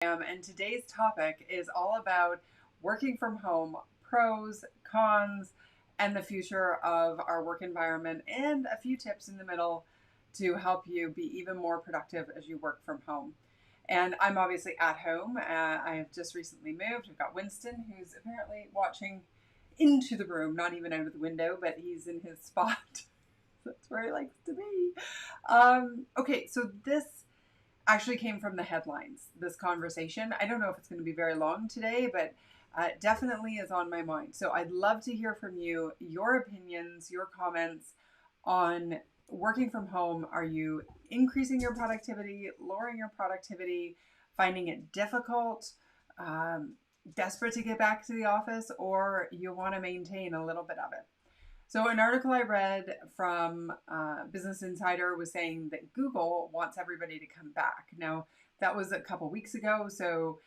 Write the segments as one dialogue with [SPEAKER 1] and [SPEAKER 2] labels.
[SPEAKER 1] And today's topic is all about working from home, pros, cons, and the future of our work environment, and a few tips in the middle to help you be even more productive as you work from home. And I'm obviously at home. I have just recently moved. I've got Winston, who's apparently watching into the room, not even out of the window, but he's in his spot. That's where he likes to be. Okay, so this actually came from the headlines, this conversation. I don't know if it's going to be very long today, but definitely is on my mind. So I'd love to hear from you, your opinions, your comments on working from home. Are you increasing your productivity, lowering your productivity, finding it difficult, desperate to get back to the office, or you want to maintain a little bit of it? So, an article I read from Business Insider was saying that Google wants everybody to come back. Now, that was a couple weeks ago, so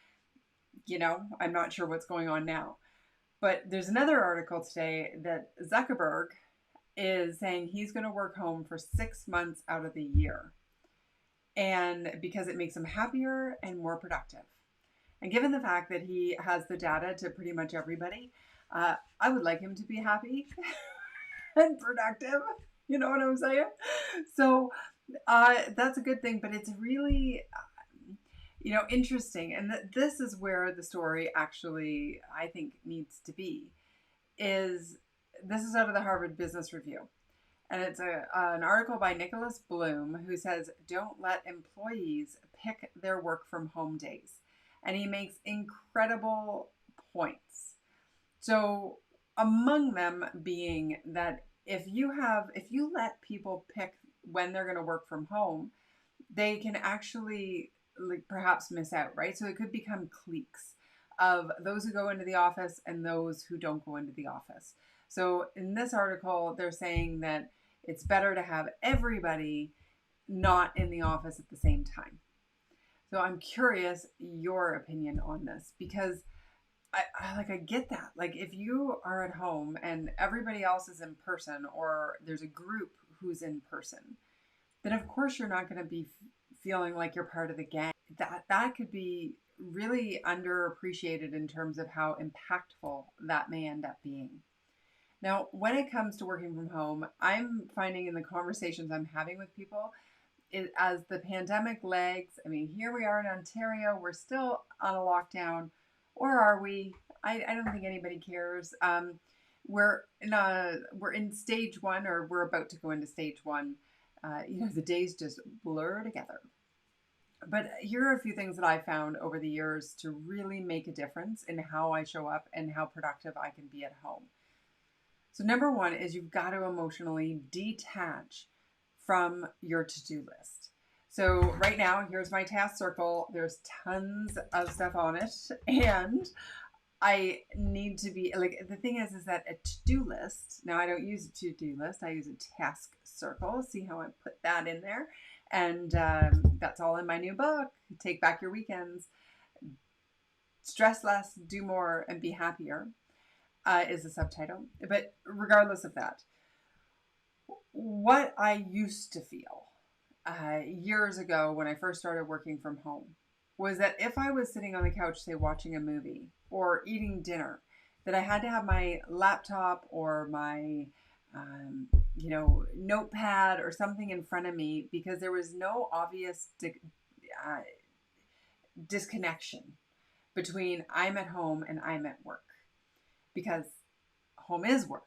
[SPEAKER 1] I'm not sure what's going on now. But there's another article today that Zuckerberg is saying he's going to work home for 6 months out of the year, and because it makes him happier and more productive. And given the fact that he has the data to pretty much everybody, I would like him to be happy and productive. You know what I'm saying? So that's a good thing, but it's really, interesting. And this is where the story actually, I think, needs to be. Is this is out of the Harvard Business Review, and it's an article by Nicholas Bloom who says, "Don't let employees pick their work from home days," and he makes incredible points. So among them being that if you let people pick when they're going to work from home, they can actually like perhaps miss out, right? So it could become cliques of those who go into the office and those who don't go into the office. So in this article, they're saying that it's better to have everybody not in the office at the same time. So I'm curious your opinion on this because I get that. Like if you are at home and everybody else is in person or there's a group who's in person, then of course you're not going to be feeling like you're part of the gang. That could be really underappreciated in terms of how impactful that may end up being. Now, when it comes to working from home, I'm finding in the conversations I'm having with people, as the pandemic lags, I mean, here we are in Ontario, we're still on a lockdown, or are we? I don't think anybody cares. We're in stage one, or we're about to go into stage one. The days just blur together. But here are a few things that I found over the years to really make a difference in how I show up and how productive I can be at home. So, number one is you've got to emotionally detach from your to do list. So, right now, here's my task circle. There's tons of stuff on it. And I need to be like, the thing is that a to do list, now I don't use a to do list, I use a task circle. See how I put that in there? And that's all in my new book, Take Back Your Weekends. Stress less, do more, and be happier is the subtitle. But regardless of that, what I used to feel years ago when I first started working from home was that if I was sitting on the couch, say, watching a movie or eating dinner, that I had to have my laptop or my, notepad or something in front of me because there was no obvious uh, disconnection between I'm at home and I'm at work because home is work.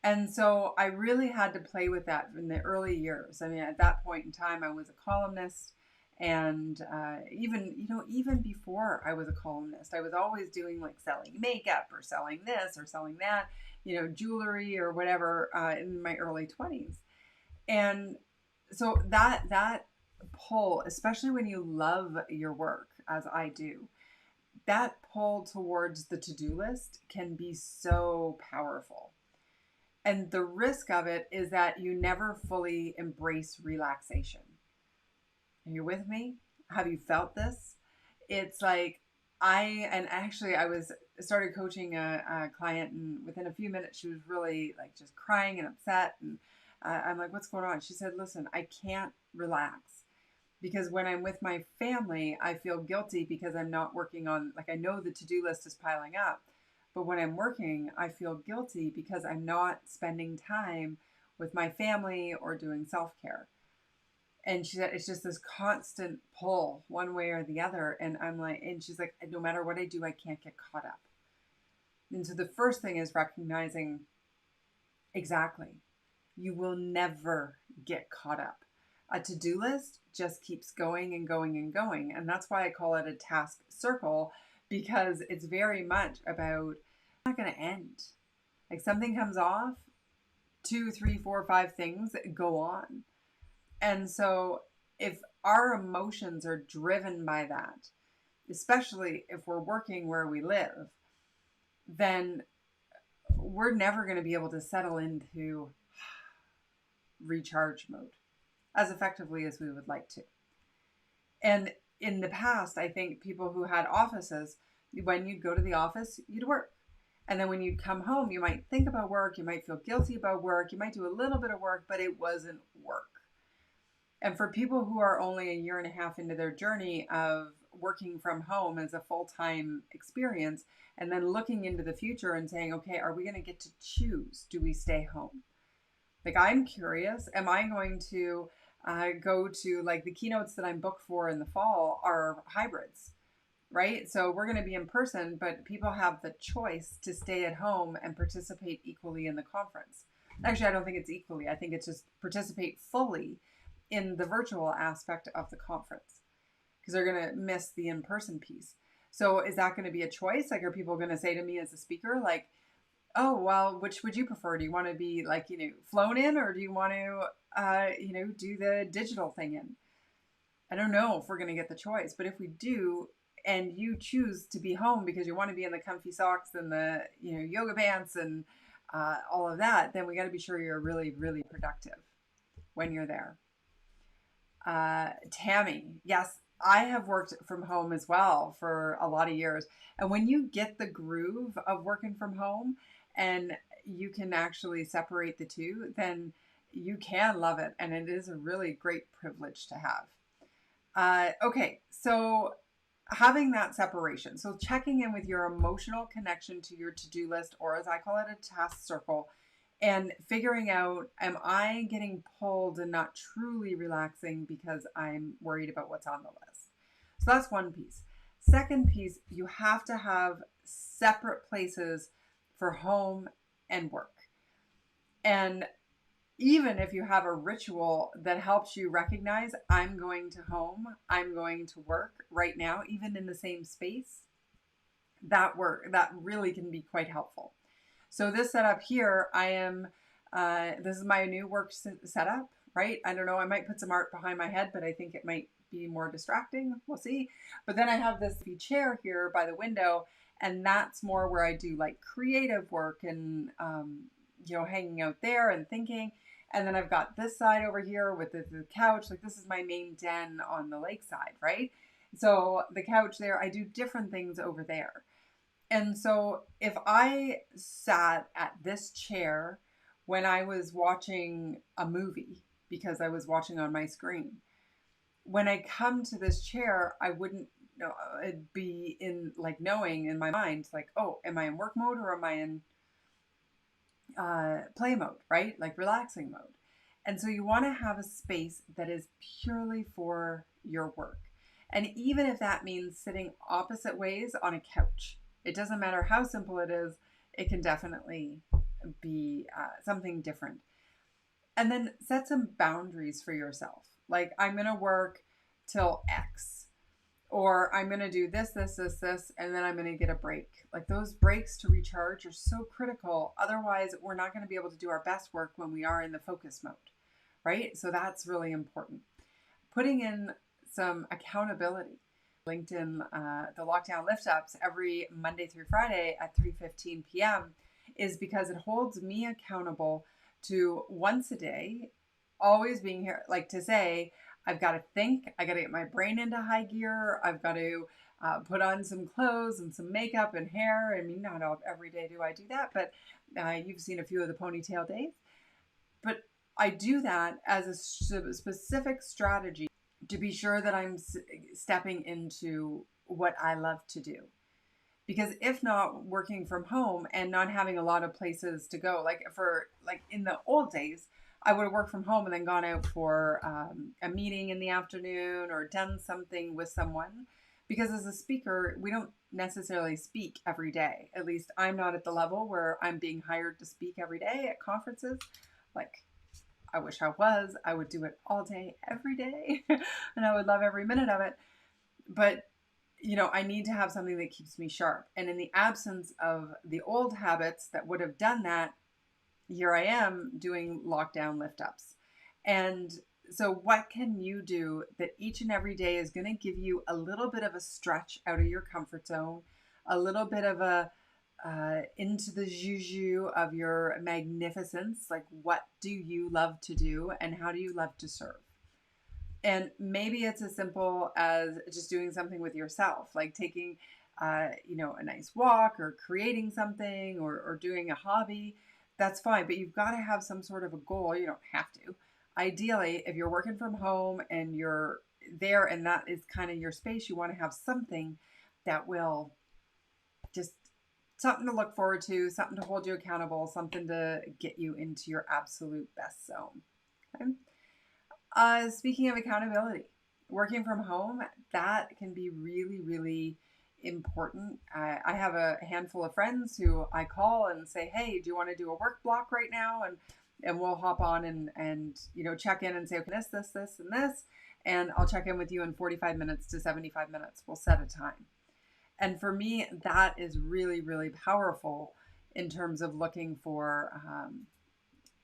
[SPEAKER 1] And so I really had to play with that in the early years. I mean, at that point in time, I was a columnist. And even before I was a columnist, I was always doing like selling makeup or selling this or selling that, jewelry or whatever in my early 20s. And so that pull, especially when you love your work, as I do, that pull towards the to-do list can be so powerful. And the risk of it is that you never fully embrace relaxation. Are you with me? Have you felt this? It's like and actually I was started coaching a client, and within a few minutes she was really like just crying and upset. And I'm like, what's going on? She said, listen, I can't relax. Because when I'm with my family, I feel guilty because I'm not working on, like, I know the to do list is piling up. But when I'm working, I feel guilty because I'm not spending time with my family or doing self care. And she said, it's just this constant pull one way or the other. And I'm like, and she's like, no matter what I do, I can't get caught up. And so the first thing is recognizing exactly, you will never get caught up. A to do list just keeps going and going and going. And that's why I call it a task circle, because it's very much about not going to end. Like something comes off, two, three, four, five things go on. And so if our emotions are driven by that, especially if we're working where we live, then we're never going to be able to settle into recharge mode as effectively as we would like to. And in the past, I think people who had offices, when you'd go to the office, you'd work. And then when you'd come home, you might think about work, you might feel guilty about work, you might do a little bit of work, but it wasn't work. And for people who are only a year and a half into their journey of working from home as a full-time experience, and then looking into the future and saying, okay, are we going to get to choose? Do we stay home? Like, I'm curious, am I going to go to, like, the keynotes that I'm booked for in the fall are hybrids, right? So we're going to be in person, but people have the choice to stay at home and participate equally in the conference. Actually, I don't think it's equally. I think it's just participate fully in the virtual aspect of the conference, because they're going to miss the in-person piece. So is that going to be a choice? Like, are people going to say to me as a speaker, like, oh, well, which would you prefer? Do you want to be, like, flown in, or do you want to, do the digital thing in? I don't know if we're going to get the choice, but if we do, and you choose to be home because you want to be in the comfy socks and the, yoga pants and all of that, then we got to be sure you're really, really productive when you're there. Tammy, yes, I have worked from home as well for a lot of years. And when you get the groove of working from home and you can actually separate the two, then you can love it. And it is a really great privilege to have. Okay, so having that separation. So checking in with your emotional connection to your to-do list, or as I call it, a task circle, and figuring out, am I getting pulled and not truly relaxing because I'm worried about what's on the list? So that's one piece. Second piece, you have to have separate places for home and work. And even if you have a ritual that helps you recognize, I'm going to home, I'm going to work right now, even in the same space, that really can be quite helpful. So this setup here, this is my new work setup, right? I don't know, I might put some art behind my head, but I think it might be more distracting. We'll see. But then I have this chair here by the window, and that's more where I do like creative work and, hanging out there and thinking. And then I've got this side over here with the couch. Like, this is my main den on the lakeside, right? So the couch there, I do different things over there. And so if I sat at this chair when I was watching a movie, because I was watching on my screen, when I come to this chair, I wouldn't know, it'd be in, like, knowing in my mind, like, oh, am I in work mode or am I in play mode, right? Like relaxing mode. And so you want to have a space that is purely for your work. And even if that means sitting opposite ways on a couch, it doesn't matter how simple it is, it can definitely be something different. And then set some boundaries for yourself. Like, I'm going to work till X, or I'm going to do this, and then I'm going to get a break. Like, those breaks to recharge are so critical. Otherwise, we're not going to be able to do our best work when we are in the focus mode, right? So that's really important. Putting in some accountability. LinkedIn, the Lockdown Lift Ups every Monday through Friday at 3:15 p.m. is because it holds me accountable to once a day, always being here, like to say, I've got to think, I got to get my brain into high gear, I've got to put on some clothes and some makeup and hair. I mean, not every day do I do that, but you've seen a few of the ponytail days. But I do that as a specific strategy to be sure that I'm stepping into what I love to do. Because if not, working from home and not having a lot of places to go, like in the old days, I would have worked from home and then gone out for a meeting in the afternoon or done something with someone. Because as a speaker, we don't necessarily speak every day. At least I'm not at the level where I'm being hired to speak every day at conferences. Like, I wish I was. I would do it all day, every day, and I would love every minute of it. But I need to have something that keeps me sharp. And in the absence of the old habits that would have done that, here I am doing lockdown lift ups. And so, what can you do that each and every day is going to give you a little bit of a stretch out of your comfort zone, a little bit of a into the juju of your magnificence? Like, what do you love to do and how do you love to serve? And maybe it's as simple as just doing something with yourself, like taking, a nice walk or creating something or doing a hobby. That's fine, but you've got to have some sort of a goal. You don't have to. Ideally, if you're working from home and you're there and that is kind of your space, you want to have something that will just something to look forward to, something to hold you accountable, something to get you into your absolute best zone. Okay? Speaking of accountability, working from home, that can be really, really important. I have a handful of friends who I call and say, hey, do you want to do a work block right now? And we'll hop on and check in and say, okay, this, and this. And I'll check in with you in 45 minutes to 75 minutes. We'll set a time. And for me, that is really, really powerful in terms of looking for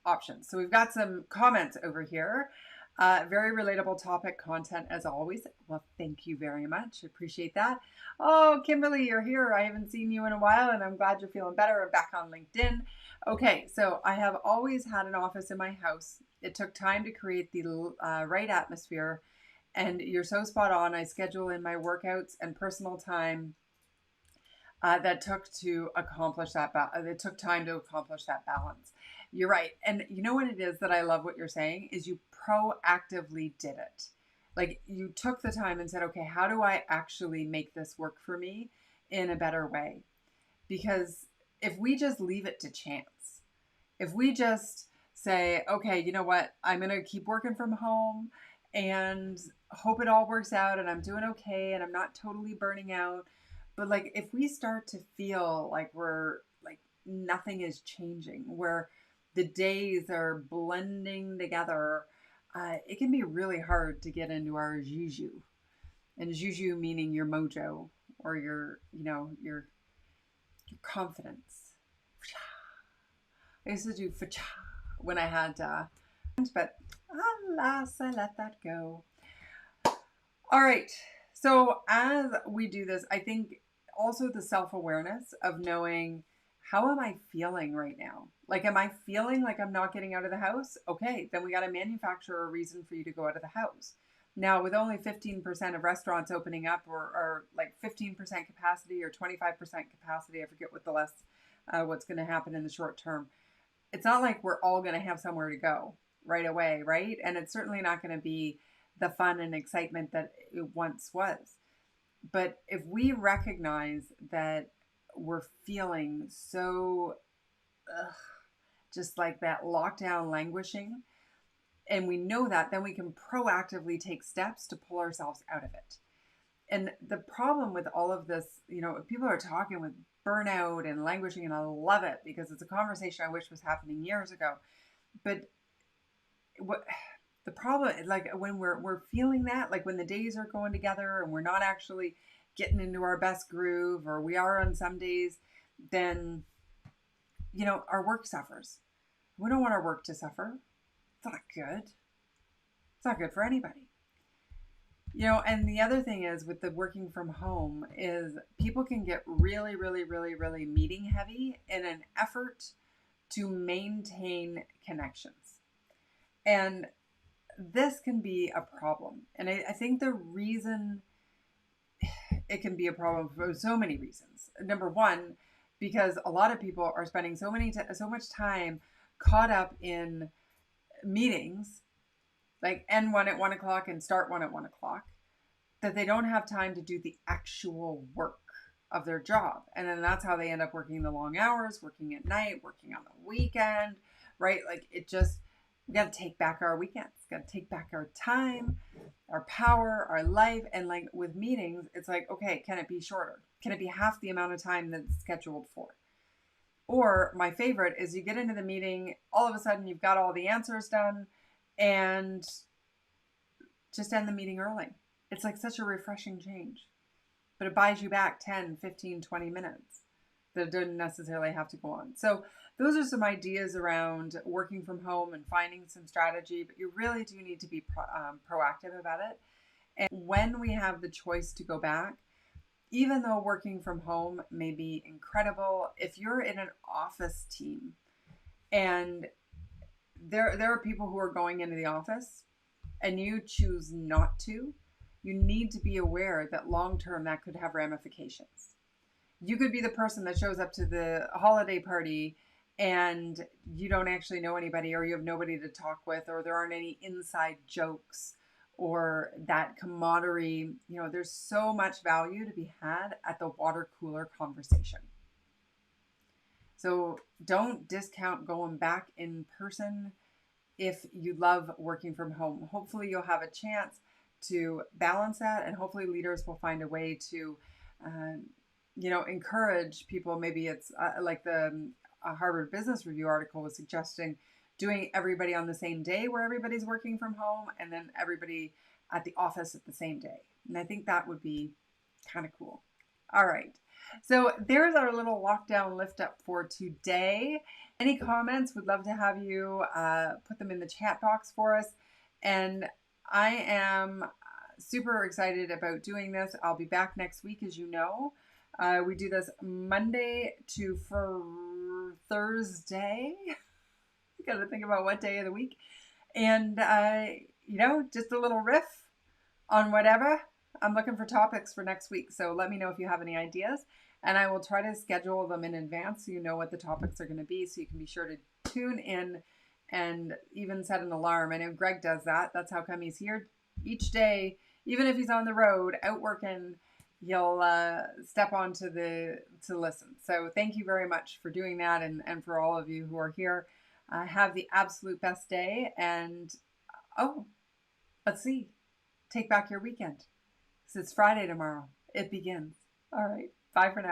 [SPEAKER 1] options. So we've got some comments over here. Very relatable topic content as always. Well, thank you very much. Appreciate that. Oh, Kimberly, you're here. I haven't seen you in a while and I'm glad you're feeling better. I'm back on LinkedIn. Okay, so I have always had an office in my house. It took time to create the right atmosphere, and you're so spot on. I schedule in my workouts and personal time that took to accomplish that. It took time to accomplish that balance. You're right. And you know what it is that I love what you're saying is you proactively did it. Like you took the time and said, okay, how do I actually make this work for me in a better way? Because if we just leave it to chance, if we just say, okay, you know what, I'm going to keep working from home and hope it all works out and I'm doing okay and I'm not totally burning out. But like if we start to feel like we're like nothing is changing, where the days are blending together, it can be really hard to get into our juju. And juju meaning your mojo or your confidence. I used to do fa-cha when I had, but alas, I let that go. All right. So as we do this, I think also the self-awareness of knowing how am I feeling right now? Like, am I feeling like I'm not getting out of the house? Okay, then we got to manufacture a reason for you to go out of the house. Now, with only 15% of restaurants opening up or like 15% capacity or 25% capacity, I forget what what's going to happen in the short term. It's not like we're all going to have somewhere to go right away, right? And it's certainly not going to be the fun and excitement that it once was. But if we recognize that we're feeling so just like that lockdown languishing, and we know that, then we can proactively take steps to pull ourselves out of it. And the problem with all of this, people are talking with burnout and languishing, and I love it because it's a conversation I wish was happening years ago. But what the problem is, like when we're feeling that, like when the days are going together and we're not actually getting into our best groove, or we are on some days, then our work suffers. We don't want our work to suffer. It's not good. It's not good for anybody. And the other thing is with the working from home is people can get really, really, really, really meeting heavy in an effort to maintain connections. And this can be a problem. And I think the reason it can be a problem for so many reasons. Number one, because a lot of people are spending so much time caught up in meetings like end one at 1 o'clock and start one at 1 o'clock, that they don't have time to do the actual work of their job. And then that's how they end up working the long hours, working at night, working on the weekend, right? Like it just, we got to take back our weekends, got to take back our time, our power, our life. And like with meetings, it's like, okay, can it be shorter? Can it be half the amount of time that's scheduled for? Or my favorite is you get into the meeting, all of a sudden you've got all the answers done and just end the meeting early. It's like such a refreshing change, but it buys you back 10, 15, 20 minutes that didn't necessarily have to go on. So those are some ideas around working from home and finding some strategy, but you really do need to be proactive about it. And when we have the choice to go back, even though working from home may be incredible, if you're in an office team and there are people who are going into the office and you choose not to, you need to be aware that long term that could have ramifications. You could be the person that shows up to the holiday party and you don't actually know anybody, or you have nobody to talk with, or there aren't any inside jokes, or that camaraderie. You know, there's so much value to be had at the water cooler conversation. So don't discount going back in person if you love working from home. Hopefully you'll have a chance to balance that, and hopefully leaders will find a way to encourage people. Maybe it's like the Harvard Business Review article was suggesting doing everybody on the same day where everybody's working from home, and then everybody at the office at the same day. And I think that would be kind of cool. All right. So there's our little lockdown lift up for today. Any comments? Would love to have you put them in the chat box for us. And I am super excited about doing this. I'll be back next week, as you know. We do this Monday to Thursday. Got to think about what day of the week. And, just a little riff on whatever. I'm looking for topics for next week. So let me know if you have any ideas. And I will try to schedule them in advance so you know what the topics are going to be. So you can be sure to tune in and even set an alarm. I know Greg does that. That's how come he's here each day. Even if he's on the road, out working, he'll step on to listen. So thank you very much for doing that, and for all of you who are here. Have the absolute best day. And, let's see. Take back your weekend. Because it's Friday tomorrow. It begins. All right. Bye for now.